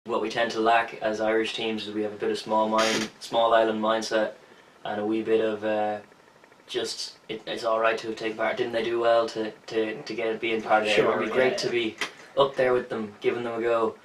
what we tend to lack as Irish teams is we have a bit of small island mindset, and a wee bit of it's all right to take part. Didn't they do well to get being part of it? Sure, It would be great to be up there with them, giving them a go.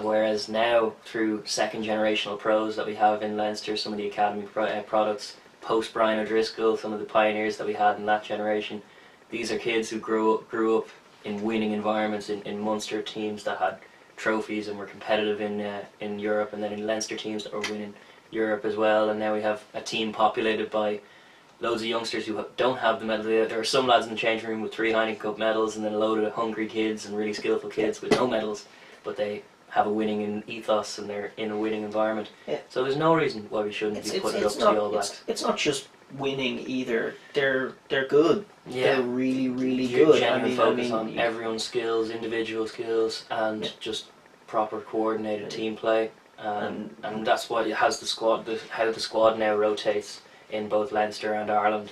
Whereas now, through second generational pros that we have in Leinster, some of the academy products, post Brian O'Driscoll, some of the pioneers that we had in that generation, these are kids who grew up in winning environments in Munster teams that had trophies and were competitive in Europe, and then in Leinster teams that were winning Europe as well. And now we have a team populated by loads of youngsters who don't have the medal. There are some lads in the changing room with 3 Heineken Cup medals, and then a load of hungry kids and really skillful kids with no medals, but they have a winning ethos and they're in a winning environment. Yeah. So there's no reason why we shouldn't be putting it up to the All Blacks. It's not just winning either. They're good. Yeah. They're really, really good. Genuine focus on everyone's skills, individual skills, and just proper coordinated team play. And that's what it has the squad. How the squad now rotates in both Leinster and Ireland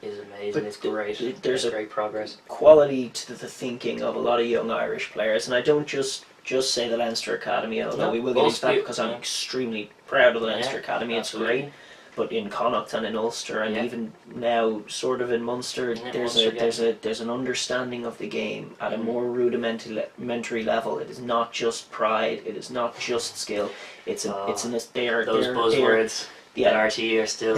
is amazing. But it's great. There's great progress. Quality to the thinking of a lot of young Irish players, and I don't just say the Leinster Academy, although we will get into that because I'm extremely proud of the Leinster Academy. Absolutely. It's great. But in Connacht and in Ulster and even now sort of in Munster, there's an understanding of the game at a more rudimentary level. It is not just pride. It is not just skill. It's those buzzwords that RT are still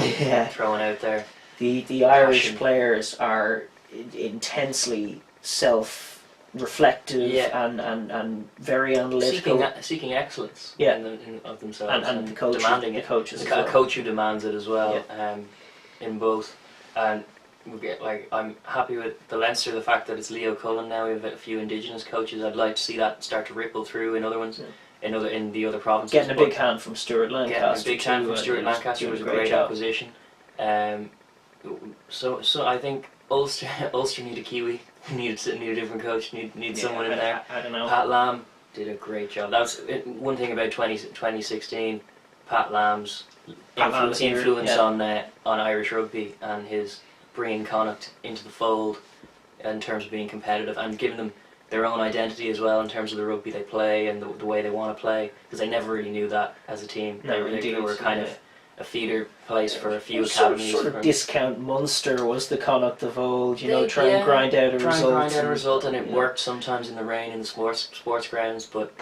throwing out there. The Irish players are intensely self-reflective and very analytical, seeking excellence of themselves, and the coach, demanding the it. coach as A well. coach who demands it as well, in both. And I'm happy with the Leinster, the fact that it's Leo Cullen now. We have a few Indigenous coaches. I'd like to see that start to ripple through in other ones. In the other provinces. Getting a big hand from Stuart Lancaster. Getting a big hand from Stuart Lancaster was a great acquisition. So I think Ulster need a Kiwi. Need a different coach. Need someone in there. I don't know. Pat Lam did a great job. That was one thing about 2016. Pat Lam's influence on Irish rugby and his bringing Connacht into the fold in terms of being competitive and giving them their own identity as well in terms of the rugby they play and the way they want to play, because they never really knew that as a team. They were kind of a feeder place for a few academies. Sort of discount Munster was the Connacht of old, try and grind out a result. And it worked sometimes in the rain in the sports grounds, but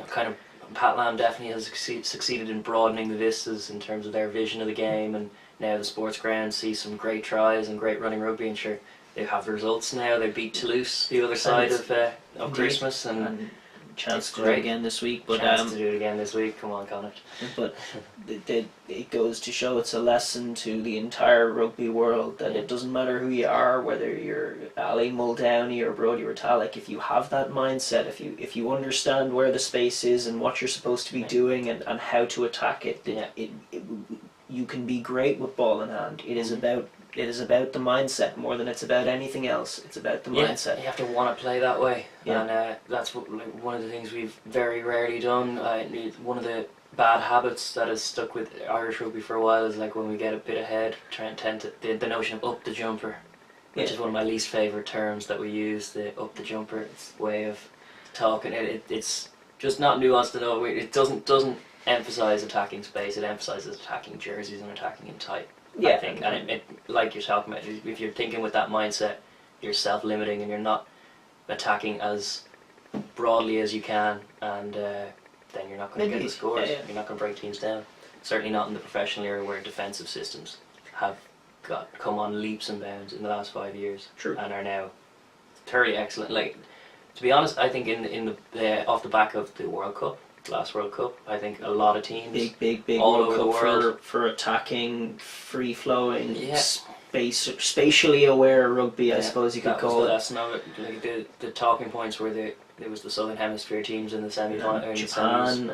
kind of Pat Lam definitely has succeeded in broadening the vistas in terms of their vision of the game, and now the sports grounds see some great tries and great running rugby, and sure, they have the results now. They beat Toulouse the other side of Christmas, and chance to do it again this week. But chance to do it again this week. Come on, Connacht. But it goes to show, it's a lesson to the entire rugby world that it doesn't matter who you are, whether you're Ali Muldowney or Brodie Retallick. If you have that mindset, if you understand where the space is and what you're supposed to be doing and how to attack it, you can be great with ball in hand. It is about the mindset more than it's about anything else. It's about the mindset. You have to want to play that way, and that's one of the things we've very rarely done. One of the bad habits that has stuck with Irish rugby for a while is like when we get a bit ahead, the notion of up the jumper, which is one of my least favourite terms that we use. The up the jumper, it's a way of talking. It's just not nuanced enough. It doesn't emphasise attacking space. It emphasises attacking jerseys and attacking in tight. I think, and it like you're talking about, if you're thinking with that mindset, you're self-limiting and you're not attacking as broadly as you can, and then you're not going to get the scores. You're not going to break teams down. Certainly not in the professional era where defensive systems have come on leaps and bounds in the last 5 years. True. And are now thoroughly excellent. Like, to be honest, I think in the off the back of the World Cup. Last World Cup, I think a lot of teams big all World over the Cup world for attacking, free flowing, spatially aware rugby, I suppose you could call it. That's not like the talking points were there was the Southern Hemisphere teams in the semi-final, Japan,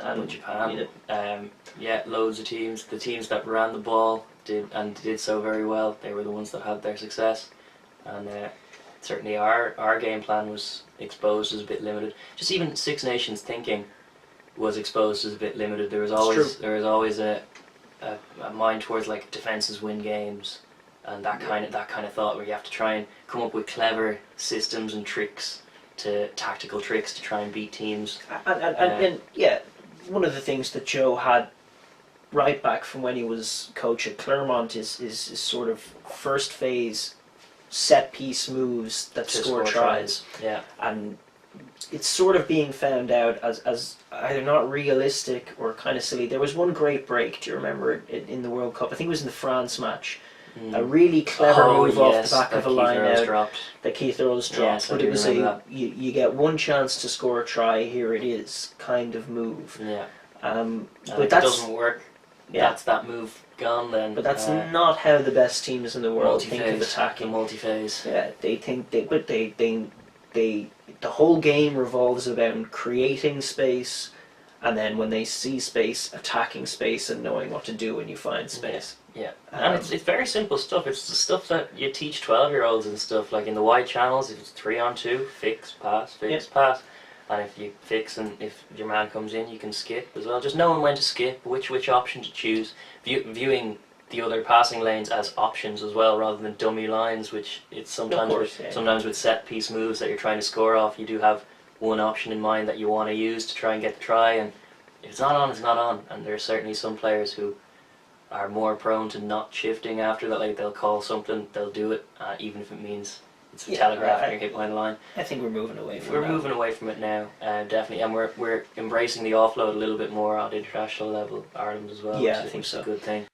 loads of teams. The teams that ran the ball did so very well. They were the ones that had their success, and certainly our game plan was exposed as a bit limited. Just even Six Nations thinking was exposed as a bit limited. There was always a mind towards like defenses win games, and that kind of thought where you have to try and come up with clever systems and tricks to tactical tricks to try and beat teams. And yeah, one of the things that Joe had right back from when he was coach at Clermont is sort of first phase set piece moves that score tries. Yeah. And it's sort of being found out as either not realistic or kind of silly. There was one great break, do you remember it in the World Cup? I think it was in the France match. A really clever move off the back of a line out that Keith Earls dropped. But it was you get one chance to score a try, here it is kind of move. Yeah. But if that doesn't work, that's that move gone then. But that's not how the best teams in the world think of attacking. The multi-phase. Yeah, they think the whole game revolves about creating space, and then when they see space, attacking space and knowing what to do when you find space. Yeah. And it's very simple stuff. It's the stuff that you teach 12-year-olds and stuff, like in the wide channels, if it's 3-on-2, fix, pass, pass. And if you fix and if your man comes in, you can skip as well. Just knowing when to skip, which option to choose, viewing the other passing lanes as options as well, rather than dummy lines, which it's sometimes with set piece moves that you're trying to score off, you do have one option in mind that you want to use to try and get the try, and if it's not on, it's not on. And there are certainly some players who are more prone to not shifting after that. Like, they'll call something, they'll do it, even if it means it's a telegraph and you're hit behind the line. I think we're moving away from We're moving away from it now, definitely, and we're embracing the offload a little bit more on the international level, Ireland as well. Yeah, which I think is so. a good thing.